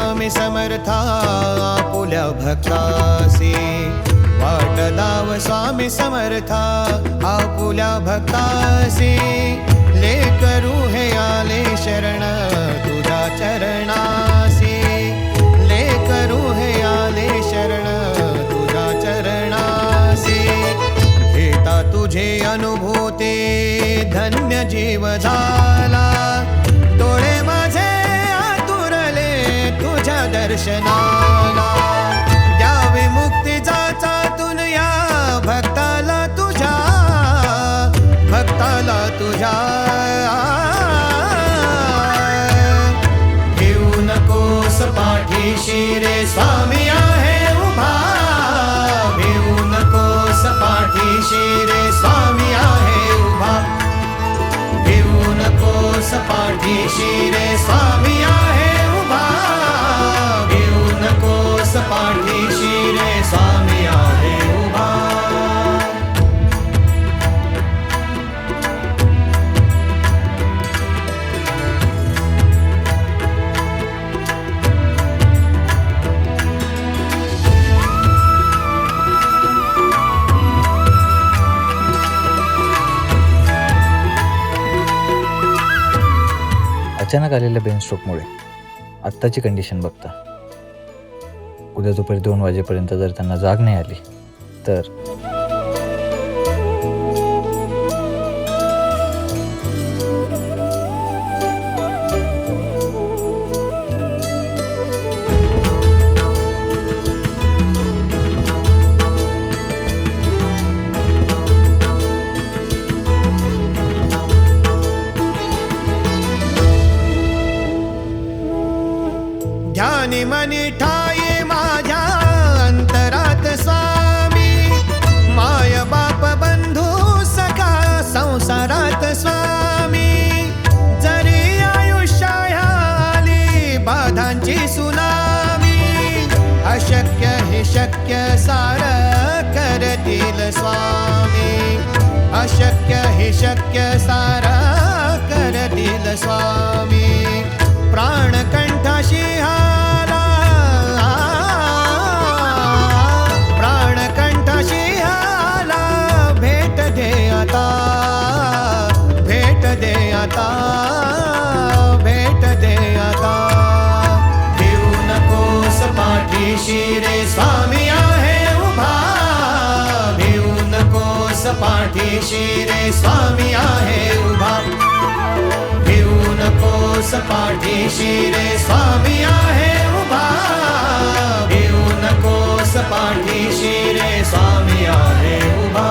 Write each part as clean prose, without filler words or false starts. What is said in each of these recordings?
स्वामी समर्था आपुल्या भक्तासी वाट दाव स्वामी समर्था आपुल्या भक्तासी लेकरू हे आले शरण तुझ्या चरणासी लेकरू हे आले शरण तुझ्या चरणासी घेता तुझे अनुभूती धन्य जीव झाला डोळे माझे आतुरले तुझ्या दर्शनाला द्यावी मुक्ती जाचातून या भक्ताला तुझ्या घेऊ नकोस पाठीशी रे स्वामी आहे उभा घेऊ नकोस पाठीशी रे स्वामी आहे उभा घेऊ नकोस पाठीशी रे स्वामी आहे उभा घेऊ नकोस पाठीशी रे स्वामी आहे उभा अचानक आलेल्या ब्रेनस्ट्रोकमुळे आत्ताची कंडिशन बघता उद्या दुपारी 2 वाजेपर्यंत जर त्यांना जाग नाही आली तर ध्यानी मनी ठाई माझ्या अंतरात स्वामी माय बाप बंधू सखा संसारात स्वामी जरी आयुष्याली बाधांची सुनामी अशक्य हे शक्य सार करतील स्वामी अशक्य हे शक्य सार करतील स्वामी प्राणकंठाशी हाला प्राणकंठाशी हाला भेट दे आता भेट दे आता भेट दे आता घेऊ नकोस पाठीशी रे स्वामी आहे उभा घेऊ नकोस पाठीशी रे स्वामी आहे उभा घेऊ नकोस पाठीशी रे स्वामी आहे उभा घेऊ नकोस पाठीशी रे स्वामी आहे उभा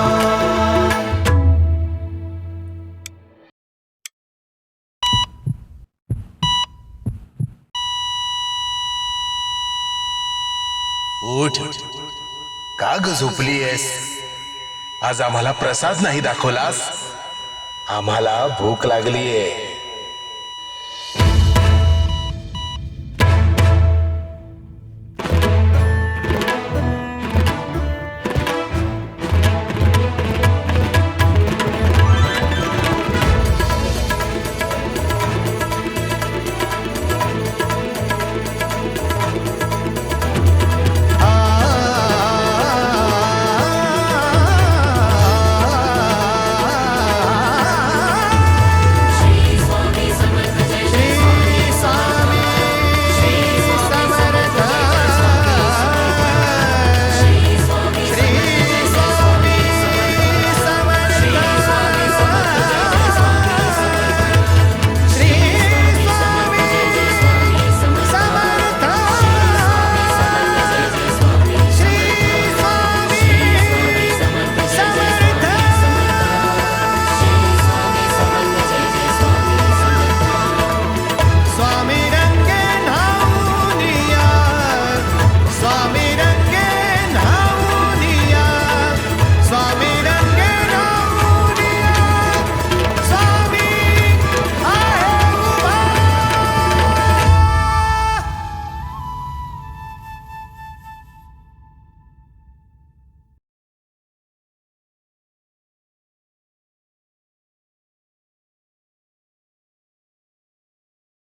उठ का ग झोपलीयस आज आम्हाला प्रसाद नाही दाखवलास आम्हाला भूक लागलीये